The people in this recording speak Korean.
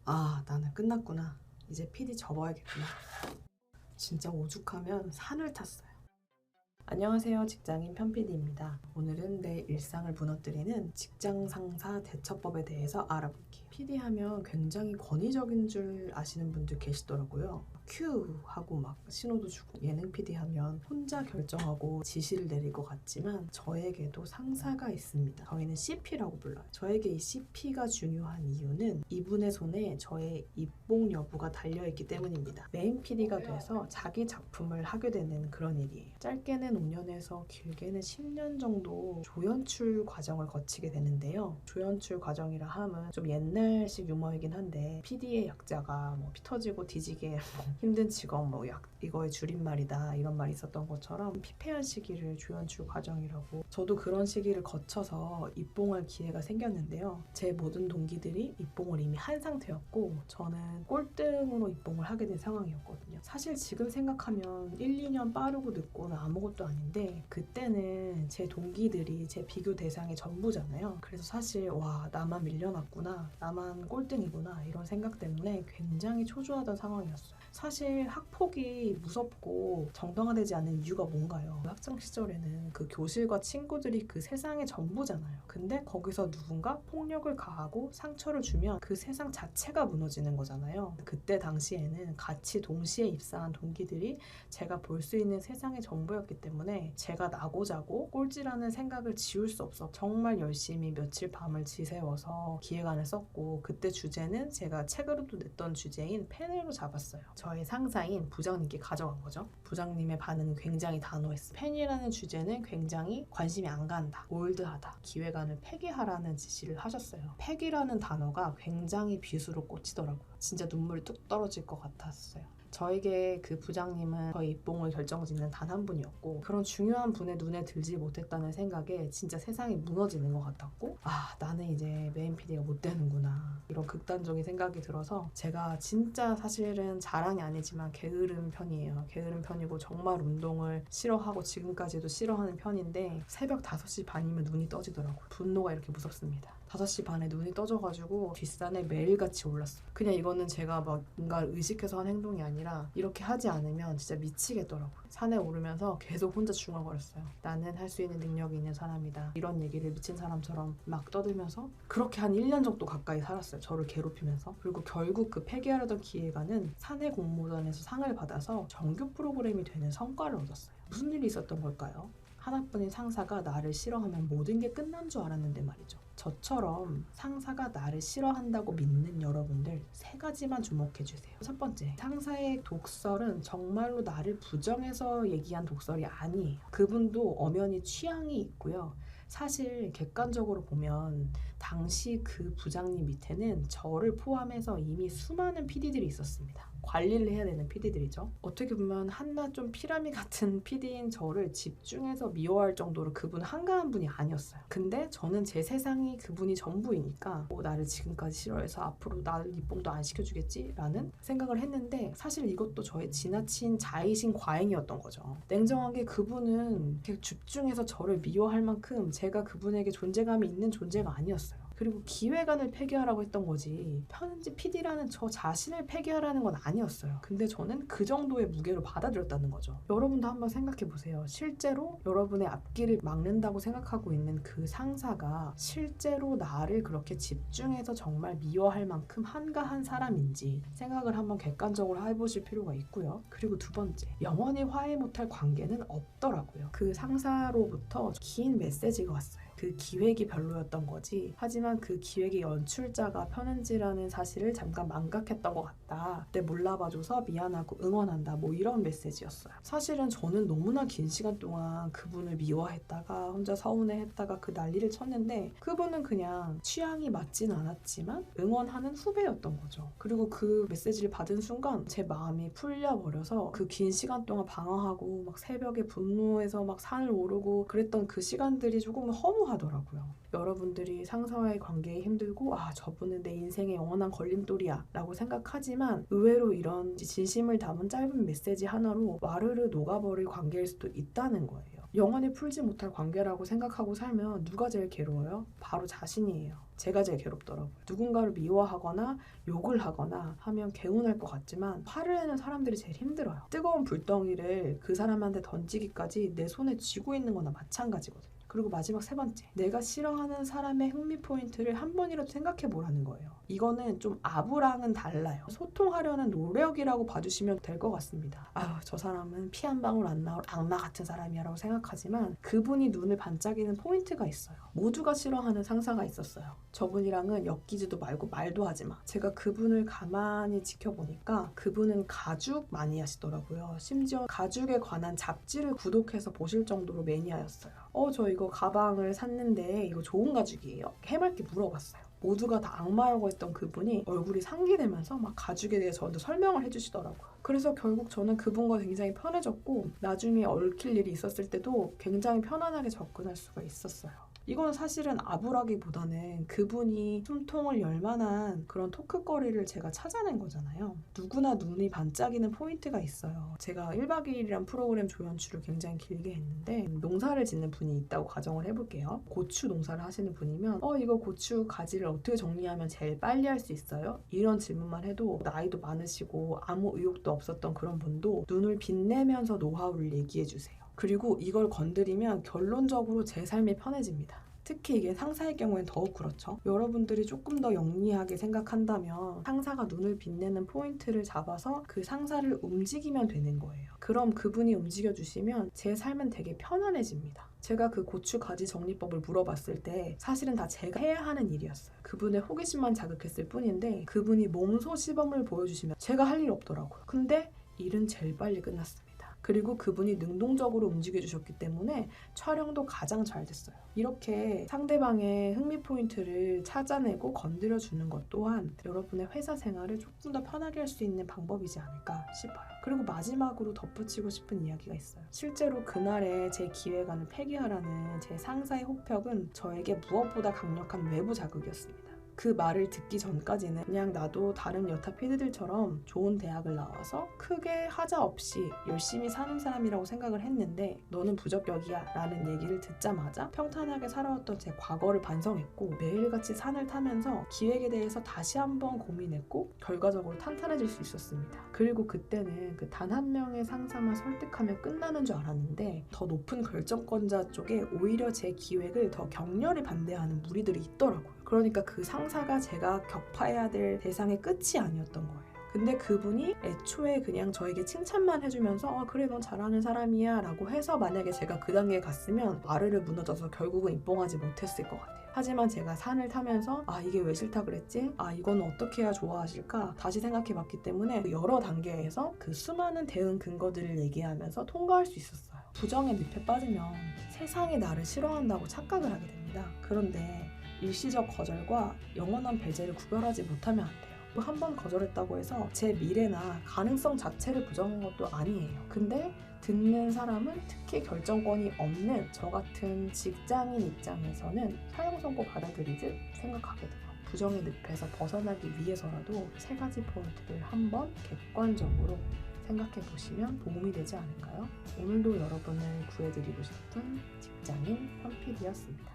아, 나는 끝났구나. 이제 PD 접어야겠구나. 진짜 오죽하면 산을 탔어요. 안녕하세요. 직장인 편PD입니다. 오늘은 내 일상을 무너뜨리는 직장 상사 대처법에 대해서 알아볼게요. PD 하면 굉장히 권위적인 줄 아시는 분들 계시더라고요. 큐 하고 막 신호도 주고, 예능 PD 하면 혼자 결정하고 지시를 내릴 것 같지만 저에게도 상사가 있습니다. 저희는 CP라고 불러요. 저에게 이 CP가 중요한 이유는 이분의 손에 저의 입봉 여부가 달려있기 때문입니다. 메인 PD가 돼서 자기 작품을 하게 되는 그런 일이에요. 짧게는 5년에서 길게는 10년 정도 조연출 과정을 거치게 되는데요. 조연출 과정이라 함은 좀 옛날식 유머이긴 한데, PD의 약자가 뭐 피 터지고 뒤지게 힘든 직업 이거의 줄임말이다, 이런 말이 있었던 것처럼 피폐한 시기를 조연출 과정이라고, 저도 그런 시기를 거쳐서 입봉할 기회가 생겼는데요. 제 모든 동기들이 입봉을 이미 한 상태였고 저는 꼴등으로 입봉을 하게 된 상황이었거든요. 사실 지금 생각하면 1, 2년 빠르고 늦고는 아무것도 아닌데, 그때는 제 동기들이 제 비교 대상의 전부잖아요. 그래서 사실 와, 나만 밀려났구나, 나만 꼴등이구나, 이런 생각 때문에 굉장히 초조하던 상황이었어요. 사실 학폭이 무섭고 정당화되지 않는 이유가 뭔가요? 학창 시절에는 그 교실과 친구들이 그 세상의 전부잖아요. 근데 거기서 누군가 폭력을 가하고 상처를 주면 그 세상 자체가 무너지는 거잖아요. 그때 당시에는 같이 동시에 입사한 동기들이 제가 볼 수 있는 세상의 전부였기 때문에 제가 나고 자고 꼴찌라는 생각을 지울 수 없어 정말 열심히 며칠 밤을 지새워서 기획안을 썼고, 그때 주제는 제가 책으로도 냈던 주제인 펜으로 잡았어요. 저의 상사인 부장님께 가져간 거죠. 부장님의 반응은 굉장히 단호했어요. 펜이라는 주제는 굉장히 관심이 안 간다, 올드하다, 기획안을 폐기하라는 지시를 하셨어요. 폐기라는 단어가 굉장히 비수로 꽂히더라고요. 진짜 눈물이 뚝 떨어질 것 같았어요. 저에게 그 부장님은 저의 입봉을 결정짓는 단 한 분이었고, 그런 중요한 분의 눈에 들지 못했다는 생각에 진짜 세상이 무너지는 것 같았고, 아, 나는 이제 메인 PD가 못 되는구나, 이런 극단적인 생각이 들어서, 제가 진짜 사실은 자랑이 아니지만 게으른 편이에요. 게으른 편이고 정말 운동을 싫어하고 지금까지도 싫어하는 편인데, 새벽 5시 반이면 눈이 떠지더라고요. 분노가 이렇게 무섭습니다. 5시 반에 눈이 떠져가지고 뒷산에 매일같이 올랐어요. 그냥 이거는 제가 막 뭔가 의식해서 한 행동이 아니라 이렇게 하지 않으면 진짜 미치겠더라고요. 산에 오르면서 계속 혼자 중얼거렸어요. 나는 할 수 있는 능력이 있는 사람이다, 이런 얘기를 미친 사람처럼 막 떠들면서 그렇게 한 1년 정도 가까이 살았어요. 저를 괴롭히면서. 그리고 결국 그 폐기하려던 기획안은 사내 공모전에서 상을 받아서 정규 프로그램이 되는 성과를 얻었어요. 무슨 일이 있었던 걸까요? 하나뿐인 상사가 나를 싫어하면 모든 게 끝난 줄 알았는데 말이죠. 저처럼 상사가 나를 싫어한다고 믿는 여러분들, 3가지만 주목해주세요. 첫 번째, 상사의 독설은 정말로 나를 부정해서 얘기한 독설이 아니에요. 그분도 엄연히 취향이 있고요. 사실 객관적으로 보면 당시 그 부장님 밑에는 저를 포함해서 이미 수많은 PD들이 있었습니다. 관리를 해야 되는 PD들이죠. 어떻게 보면 한낱 좀 피라미 같은 PD인 저를 집중해서 미워할 정도로 그분 한가한 분이 아니었어요. 근데 저는 제 세상이 그분이 전부이니까 나를 지금까지 싫어해서 앞으로 나를 입봉도 안 시켜주겠지? 라는 생각을 했는데, 사실 이것도 저의 지나친 자의심 과잉이었던 거죠. 냉정하게 그분은 되게 집중해서 저를 미워할 만큼 제가 그분에게 존재감이 있는 존재가 아니었어요. 그리고 기획안을 폐기하라고 했던 거지, 편집 PD라는 저 자신을 폐기하라는 건 아니었어요. 근데 저는 그 정도의 무게로 받아들였다는 거죠. 여러분도 한번 생각해 보세요. 실제로 여러분의 앞길을 막는다고 생각하고 있는 그 상사가 실제로 나를 그렇게 집중해서 정말 미워할 만큼 한가한 사람인지 생각을 한번 객관적으로 해보실 필요가 있고요. 그리고 두 번째, 영원히 화해 못할 관계는 없더라고요. 그 상사로부터 긴 메시지가 왔어요. 그 기획이 별로였던 거지, 하지만 그 기획의 연출자가 편은지라는 사실을 잠깐 망각했던 것 같다, 내 몰라봐줘서 미안하고 응원한다, 뭐 이런 메시지였어요. 사실은 저는 너무나 긴 시간 동안 그분을 미워했다가 혼자 서운해했다가 그 난리를 쳤는데, 그분은 그냥 취향이 맞진 않았지만 응원하는 후배였던 거죠. 그리고 그 메시지를 받은 순간 제 마음이 풀려버려서 그 긴 시간 동안 방황하고 막 새벽에 분노해서 막 산을 오르고 그랬던 그 시간들이 조금 허무하더라고요. 여러분들이 상사와의 관계에 힘들고 저분은 내 인생의 영원한 걸림돌이야 라고 생각하지만, 의외로 이런 진심을 담은 짧은 메시지 하나로 와르르 녹아버릴 관계일 수도 있다는 거예요. 영원히 풀지 못할 관계라고 생각하고 살면 누가 제일 괴로워요? 바로 자신이에요. 제가 제일 괴롭더라고요. 누군가를 미워하거나 욕을 하거나 하면 개운할 것 같지만 화를 내는 사람들이 제일 힘들어요. 뜨거운 불덩이를 그 사람한테 던지기까지 내 손에 쥐고 있는 거나 마찬가지거든요. 그리고 마지막 세 번째, 내가 싫어하는 사람의 흥미 포인트를 한 번이라도 생각해 보라는 거예요. 이거는 좀 아부랑은 달라요. 소통하려는 노력이라고 봐주시면 될 것 같습니다. 아유, 저 사람은 피 한 방울 안 나올 악마 같은 사람이야 라고 생각하지만 그분이 눈을 반짝이는 포인트가 있어요. 모두가 싫어하는 상사가 있었어요. 저분이랑은 엮이지도 말고 말도 하지 마. 제가 그분을 가만히 지켜보니까 그분은 가죽 많이 하시더라고요. 심지어 가죽에 관한 잡지를 구독해서 보실 정도로 매니아였어요. 저 이거 가방을 샀는데 이거 좋은 가죽이에요? 해맑게 물어봤어요. 모두가 다 악마라고 했던 그분이 얼굴이 상기되면서 막 가죽에 대해 저한테 설명을 해주시더라고요. 그래서 결국 저는 그분과 굉장히 편해졌고 나중에 얽힐 일이 있었을 때도 굉장히 편안하게 접근할 수가 있었어요. 이건 사실은 아부라기보다는 그분이 숨통을 열 만한 그런 토크거리를 제가 찾아낸 거잖아요. 누구나 눈이 반짝이는 포인트가 있어요. 제가 1박 2일이란 프로그램 조연출을 굉장히 길게 했는데 농사를 짓는 분이 있다고 가정을 해볼게요. 고추 농사를 하시는 분이면 이거 고추 가지를 어떻게 정리하면 제일 빨리 할 수 있어요? 이런 질문만 해도 나이도 많으시고 아무 의욕도 없었던 그런 분도 눈을 빛내면서 노하우를 얘기해 주세요. 그리고 이걸 건드리면 결론적으로 제 삶이 편해집니다. 특히 이게 상사의 경우엔 더욱 그렇죠. 여러분들이 조금 더 영리하게 생각한다면 상사가 눈을 빛내는 포인트를 잡아서 그 상사를 움직이면 되는 거예요. 그럼 그분이 움직여주시면 제 삶은 되게 편안해집니다. 제가 그 고추 가지 정리법을 물어봤을 때 사실은 다 제가 해야 하는 일이었어요. 그분의 호기심만 자극했을 뿐인데 그분이 몸소 시범을 보여주시면 제가 할 일 없더라고요. 근데 일은 제일 빨리 끝났습니다. 그리고 그분이 능동적으로 움직여주셨기 때문에 촬영도 가장 잘 됐어요. 이렇게 상대방의 흥미 포인트를 찾아내고 건드려주는 것 또한 여러분의 회사 생활을 조금 더 편하게 할 수 있는 방법이지 않을까 싶어요. 그리고 마지막으로 덧붙이고 싶은 이야기가 있어요. 실제로 그날의 제 기획안을 폐기하라는 제 상사의 혹평은 저에게 무엇보다 강력한 외부 자극이었습니다. 그 말을 듣기 전까지는 그냥 나도 다른 여타 PD들처럼 좋은 대학을 나와서 크게 하자 없이 열심히 사는 사람이라고 생각을 했는데 너는 부적격이야 라는 얘기를 듣자마자 평탄하게 살아왔던 제 과거를 반성했고 매일같이 산을 타면서 기획에 대해서 다시 한번 고민했고 결과적으로 탄탄해질 수 있었습니다. 그리고 그때는 그 단 한 명의 상사만 설득하면 끝나는 줄 알았는데 더 높은 결정권자 쪽에 오히려 제 기획을 더 격렬히 반대하는 무리들이 있더라고요. 그러니까 그 상사가 제가 격파해야 될 대상의 끝이 아니었던 거예요. 근데 그분이 애초에 그냥 저에게 칭찬만 해주면서 그래 넌 잘하는 사람이야 라고 해서 만약에 제가 그 단계에 갔으면 아르르 무너져서 결국은 입봉하지 못했을 것 같아요. 하지만 제가 산을 타면서 이게 왜 싫다 그랬지? 이거는 어떻게 해야 좋아하실까? 다시 생각해봤기 때문에 여러 단계에서 그 수많은 대응 근거들을 얘기하면서 통과할 수 있었어요. 부정의 늪에 빠지면 세상이 나를 싫어한다고 착각을 하게 됩니다. 그런데 일시적 거절과 영원한 배제를 구별하지 못하면 안 돼요. 한 번 거절했다고 해서 제 미래나 가능성 자체를 부정한 것도 아니에요. 근데 듣는 사람은 특히 결정권이 없는 저 같은 직장인 입장에서는 사형 선고 받아들이듯 생각하게 돼요. 부정의 늪에서 벗어나기 위해서라도 세 가지 포인트를 한번 객관적으로 생각해 보시면 도움이 되지 않을까요? 오늘도 여러분을 구해드리고 싶은 직장인 현PD였습니다.